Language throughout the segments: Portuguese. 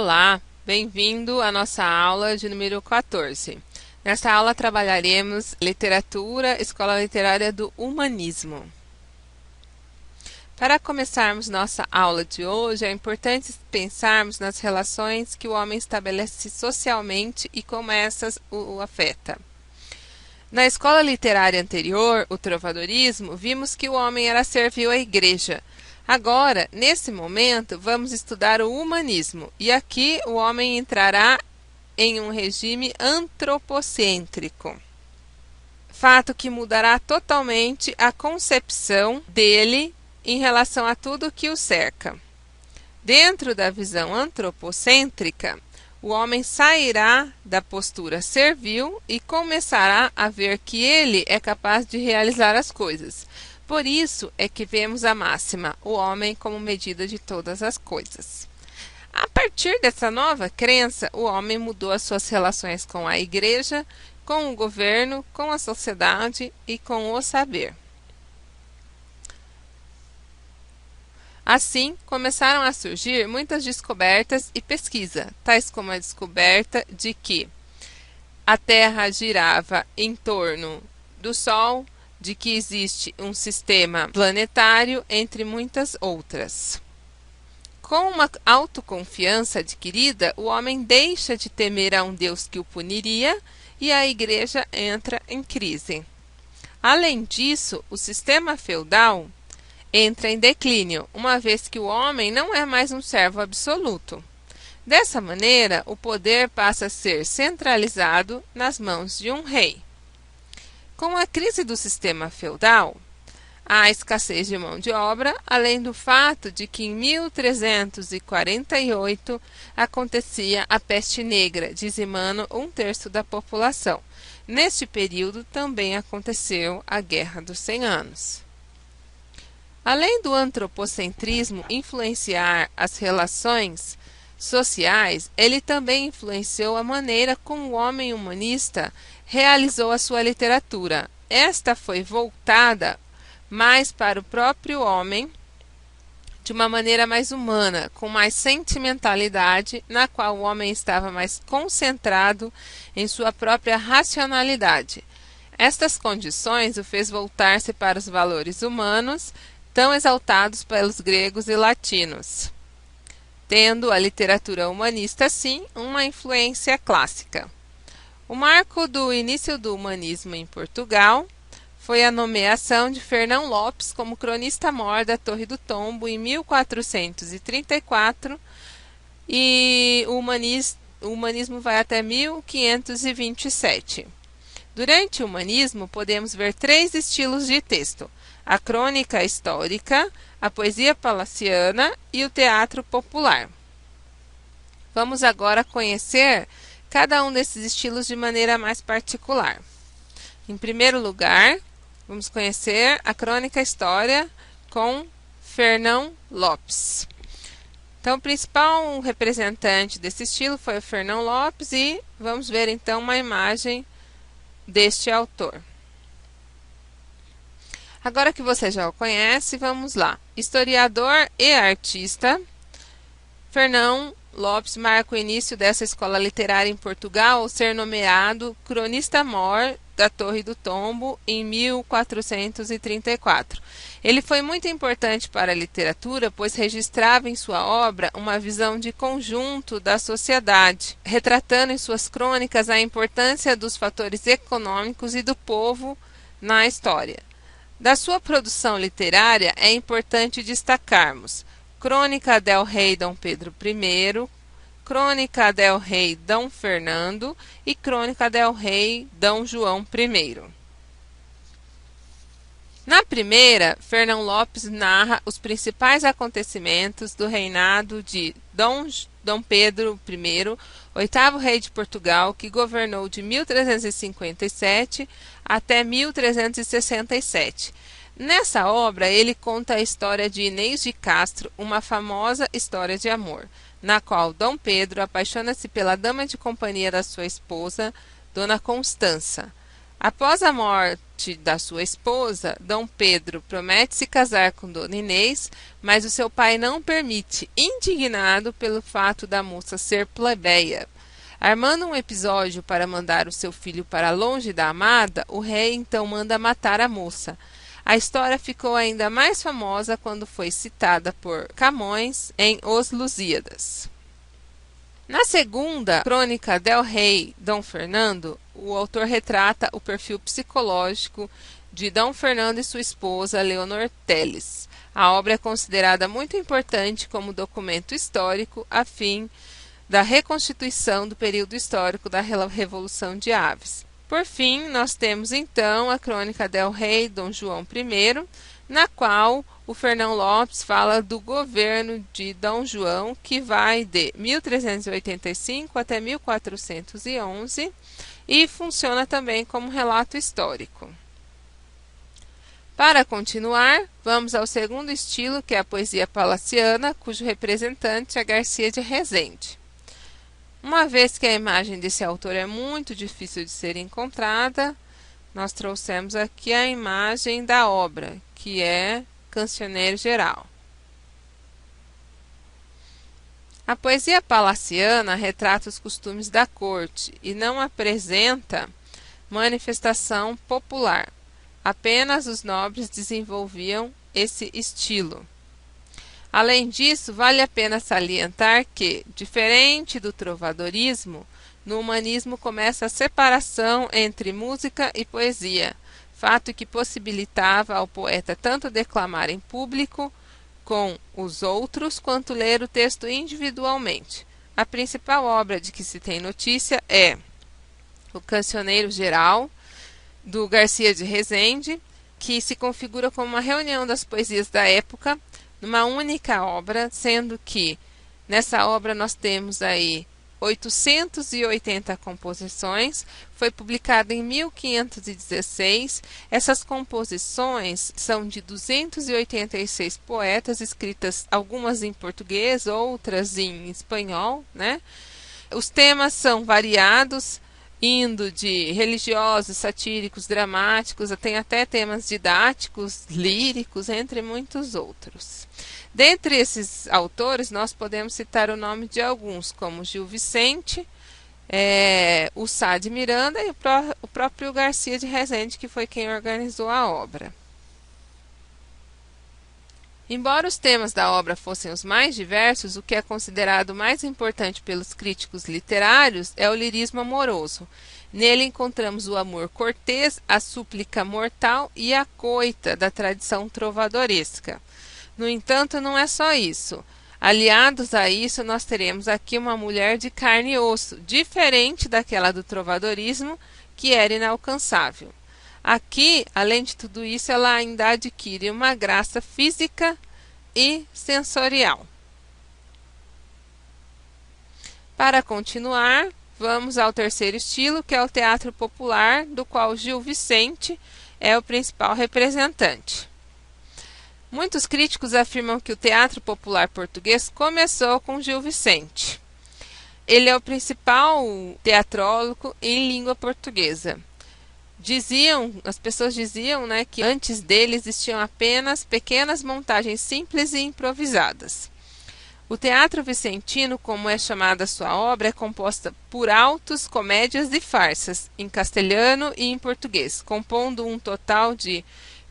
Olá, bem-vindo à nossa aula de número 14. Nesta aula trabalharemos literatura, escola literária do humanismo. Para começarmos nossa aula de hoje, é importante pensarmos nas relações que o homem estabelece socialmente e como essas o afetam. Na escola literária anterior, o trovadorismo, vimos que o homem era servil à igreja. Agora, nesse momento, vamos estudar o humanismo, e aqui o homem entrará em um regime antropocêntrico. Fato que mudará totalmente a concepção dele em relação a tudo que o cerca. Dentro da visão antropocêntrica, o homem sairá da postura servil e começará a ver que ele é capaz de realizar as coisas. Por isso é que vemos a máxima, o homem como medida de todas as coisas. A partir dessa nova crença, o homem mudou as suas relações com a igreja, com o governo, com a sociedade e com o saber. Assim, começaram a surgir muitas descobertas e pesquisa, tais como a descoberta de que a Terra girava em torno do Sol, de que existe um sistema planetário, entre muitas outras. Com uma autoconfiança adquirida, o homem deixa de temer a um Deus que o puniria e a igreja entra em crise. Além disso, o sistema feudal entra em declínio, uma vez que o homem não é mais um servo absoluto. Dessa maneira, o poder passa a ser centralizado nas mãos de um rei. Com a crise do sistema feudal, há escassez de mão de obra, além do fato de que em 1348 acontecia a peste negra, dizimando 1/3 da população. Neste período também aconteceu a Guerra dos 100 Anos. Além do antropocentrismo influenciar as relações sociais, ele também influenciou a maneira como o homem humanista realizou a sua literatura. Esta foi voltada mais para o próprio homem, de uma maneira mais humana, com mais sentimentalidade, na qual o homem estava mais concentrado em sua própria racionalidade. Estas condições o fez voltar-se para os valores humanos, tão exaltados pelos gregos e latinos, tendo a literatura humanista, assim, uma influência clássica. O marco do início do humanismo em Portugal foi a nomeação de Fernão Lopes como cronista-mor da Torre do Tombo em 1434 e o humanismo vai até 1527. Durante o humanismo, podemos ver 3 estilos de texto: a crônica histórica, a poesia palaciana e o teatro popular. Vamos agora conhecer cada um desses estilos de maneira mais particular. Em primeiro lugar, vamos conhecer a crônica história com Fernão Lopes. Então, o principal representante desse estilo foi o Fernão Lopes e vamos ver então uma imagem deste autor. Agora que você já o conhece, vamos lá. Historiador e artista, Fernão Lopes marca o início dessa escola literária em Portugal ao ser nomeado cronista-mor da Torre do Tombo em 1434. Ele foi muito importante para a literatura, pois registrava em sua obra uma visão de conjunto da sociedade, retratando em suas crônicas a importância dos fatores econômicos e do povo na história. Da sua produção literária é importante destacarmos Crônica del Rei Dom Pedro I, Crônica del Rei Dom Fernando e Crônica del Rei Dom João I. Na primeira, Fernão Lopes narra os principais acontecimentos do reinado de Dom Pedro I, oitavo rei de Portugal, que governou de 1357 até 1367. Nessa obra, ele conta a história de Inês de Castro, uma famosa história de amor, na qual Dom Pedro apaixona-se pela dama de companhia da sua esposa, Dona Constança. Após a morte da sua esposa, Dom Pedro promete se casar com Dona Inês, mas o seu pai não permite, indignado pelo fato da moça ser plebeia. Armando um episódio para mandar o seu filho para longe da amada, o rei então manda matar a moça. A história ficou ainda mais famosa quando foi citada por Camões em Os Lusíadas. Na segunda crônica del Rei Dom Fernando, o autor retrata o perfil psicológico de Dom Fernando e sua esposa Leonor Teles. A obra é considerada muito importante como documento histórico a fim da reconstituição do período histórico da Revolução de Aves. Por fim, nós temos então a crônica del Rei Dom João I, na qual o Fernão Lopes fala do governo de Dom João, que vai de 1385 até 1411 e funciona também como relato histórico. Para continuar, vamos ao segundo estilo, que é a poesia palaciana, cujo representante é Garcia de Rezende. Uma vez que a imagem desse autor é muito difícil de ser encontrada, nós trouxemos aqui a imagem da obra, que é Cancioneiro Geral. A poesia palaciana retrata os costumes da corte e não apresenta manifestação popular. Apenas os nobres desenvolviam esse estilo. Além disso, vale a pena salientar que, diferente do trovadorismo, no humanismo começa a separação entre música e poesia, fato que possibilitava ao poeta tanto declamar em público com os outros, quanto ler o texto individualmente. A principal obra de que se tem notícia é o Cancioneiro Geral, do Garcia de Rezende, que se configura como uma reunião das poesias da época, numa única obra, sendo que nessa obra nós temos aí 880 composições, foi publicada em 1516. Essas composições são de 286 poetas, escritas algumas em português, outras em espanhol, né? Os temas são variados, indo de religiosos, satíricos, dramáticos, tem até temas didáticos, líricos, entre muitos outros. Dentre esses autores, nós podemos citar o nome de alguns, como Gil Vicente, o Sá de Miranda e o próprio Garcia de Rezende, que foi quem organizou a obra. Embora os temas da obra fossem os mais diversos, o que é considerado mais importante pelos críticos literários é o lirismo amoroso. Nele encontramos o amor cortês, a súplica mortal e a coita da tradição trovadoresca. No entanto, não é só isso. Aliados a isso, nós teremos aqui uma mulher de carne e osso, diferente daquela do trovadorismo, que era inalcançável. Aqui, além de tudo isso, ela ainda adquire uma graça física e sensorial. Para continuar, vamos ao terceiro estilo, que é o teatro popular, do qual Gil Vicente é o principal representante. Muitos críticos afirmam que o teatro popular português começou com Gil Vicente. Ele é o principal teatrólogo em língua portuguesa. As pessoas diziam, né, que antes dele existiam apenas pequenas montagens simples e improvisadas. O teatro vicentino, como é chamada sua obra, é composta por autos, comédias e farsas, em castelhano e em português, compondo um total de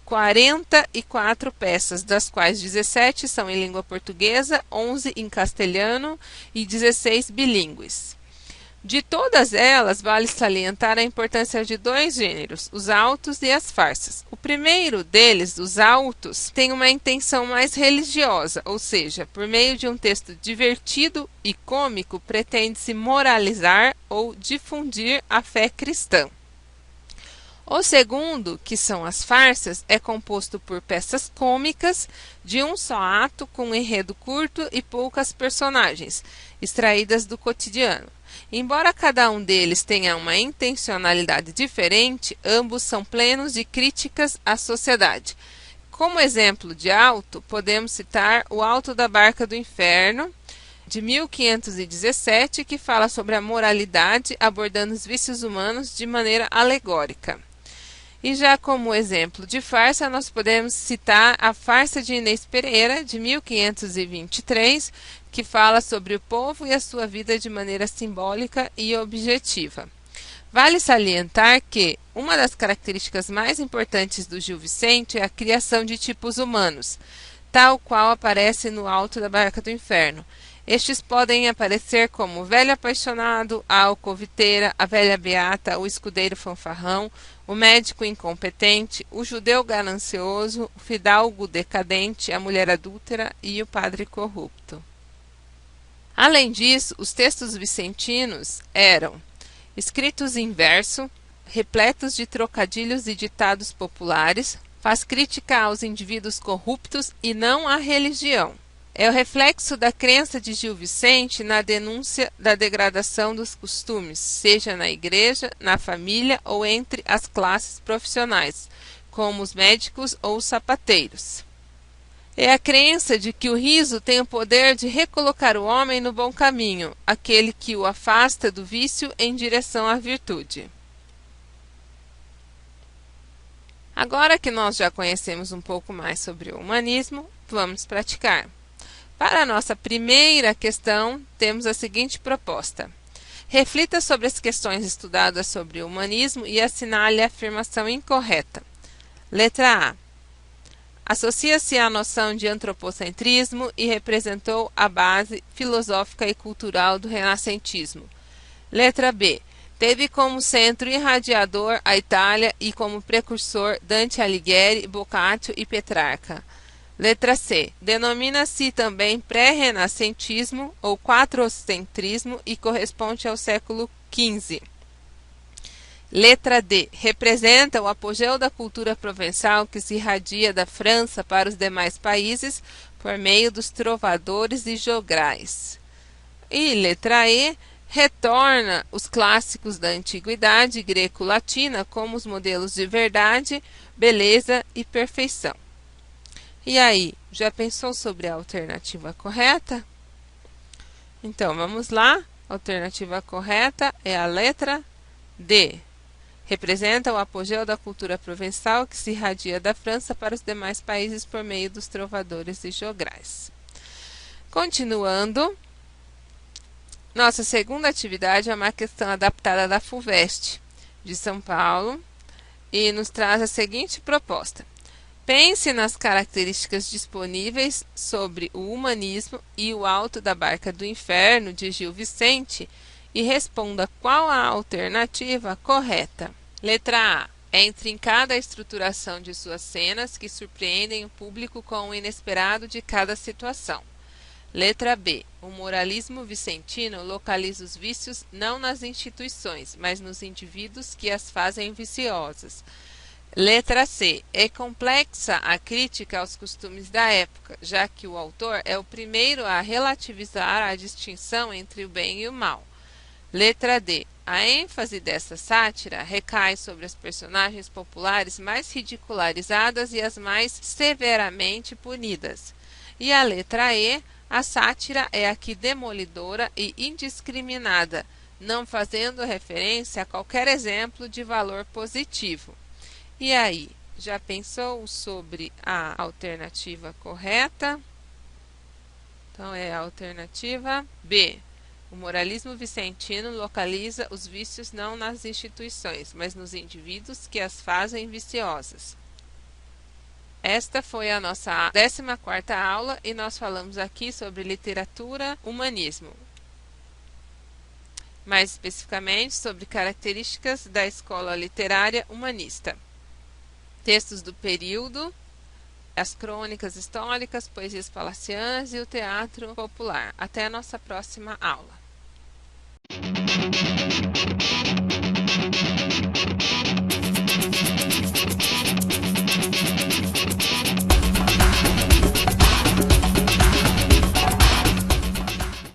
44 peças, das quais 17 são em língua portuguesa, 11 em castelhano e 16 bilíngues. De todas elas, vale salientar a importância de dois gêneros, os autos e as farsas. O primeiro deles, os autos, tem uma intenção mais religiosa, ou seja, por meio de um texto divertido e cômico, pretende-se moralizar ou difundir a fé cristã. O segundo, que são as farsas, é composto por peças cômicas de um só ato, com um enredo curto e poucas personagens, extraídas do cotidiano. Embora cada um deles tenha uma intencionalidade diferente, ambos são plenos de críticas à sociedade. Como exemplo de auto, podemos citar o Auto da Barca do Inferno, de 1517, que fala sobre a moralidade, abordando os vícios humanos de maneira alegórica. E já como exemplo de farsa, nós podemos citar a farsa de Inês Pereira, de 1523, que fala sobre o povo e a sua vida de maneira simbólica e objetiva. Vale salientar que uma das características mais importantes do Gil Vicente é a criação de tipos humanos, tal qual aparece no Alto da Barca do Inferno. Estes podem aparecer como o velho apaixonado, a alcoviteira, a velha beata, o escudeiro fanfarrão, o médico incompetente, o judeu ganancioso, o fidalgo decadente, a mulher adúltera e o padre corrupto. Além disso, os textos vicentinos eram escritos em verso, repletos de trocadilhos e ditados populares, faz crítica aos indivíduos corruptos e não à religião. É o reflexo da crença de Gil Vicente na denúncia da degradação dos costumes, seja na igreja, na família ou entre as classes profissionais, como os médicos ou os sapateiros. É a crença de que o riso tem o poder de recolocar o homem no bom caminho, aquele que o afasta do vício em direção à virtude. Agora que nós já conhecemos um pouco mais sobre o humanismo, vamos praticar. Para a nossa primeira questão, temos a seguinte proposta. Reflita sobre as questões estudadas sobre o humanismo e assinale a afirmação incorreta. Letra A. Associa-se à noção de antropocentrismo e representou a base filosófica e cultural do renascentismo. Letra B. Teve como centro irradiador a Itália e como precursor Dante Alighieri, Boccaccio e Petrarca. Letra C. Denomina-se também pré-renascentismo ou quatrocentrismo e corresponde ao século XV. Letra D. Representa o apogeu da cultura provençal que se irradia da França para os demais países por meio dos trovadores e jograis. E letra E. Retorna os clássicos da antiguidade greco-latina como os modelos de verdade, beleza e perfeição. E aí, já pensou sobre a alternativa correta? Então, vamos lá. A alternativa correta é a letra D. Representa o apogeu da cultura provençal que se irradia da França para os demais países por meio dos trovadores e jograis. Continuando, nossa segunda atividade é uma questão adaptada da FUVEST de São Paulo e nos traz a seguinte proposta. Pense nas características disponíveis sobre o humanismo e o Alto da Barca do Inferno de Gil Vicente e responda qual a alternativa correta. Letra A. É intrincada a estruturação de suas cenas que surpreendem o público com o inesperado de cada situação. Letra B. O moralismo vicentino localiza os vícios não nas instituições, mas nos indivíduos que as fazem viciosas. Letra C. É complexa a crítica aos costumes da época, já que o autor é o primeiro a relativizar a distinção entre o bem e o mal. Letra D. A ênfase dessa sátira recai sobre as personagens populares mais ridicularizadas e as mais severamente punidas. E a letra E. A sátira é aqui demolidora e indiscriminada, não fazendo referência a qualquer exemplo de valor positivo. E aí, já pensou sobre a alternativa correta? Então, é a alternativa B. O moralismo vicentino localiza os vícios não nas instituições, mas nos indivíduos que as fazem viciosas. Esta foi a nossa 14ª aula e nós falamos aqui sobre literatura, humanismo. Mais especificamente sobre características da escola literária humanista. Textos do período, as crônicas históricas, poesias palacianas e o teatro popular. Até a nossa próxima aula.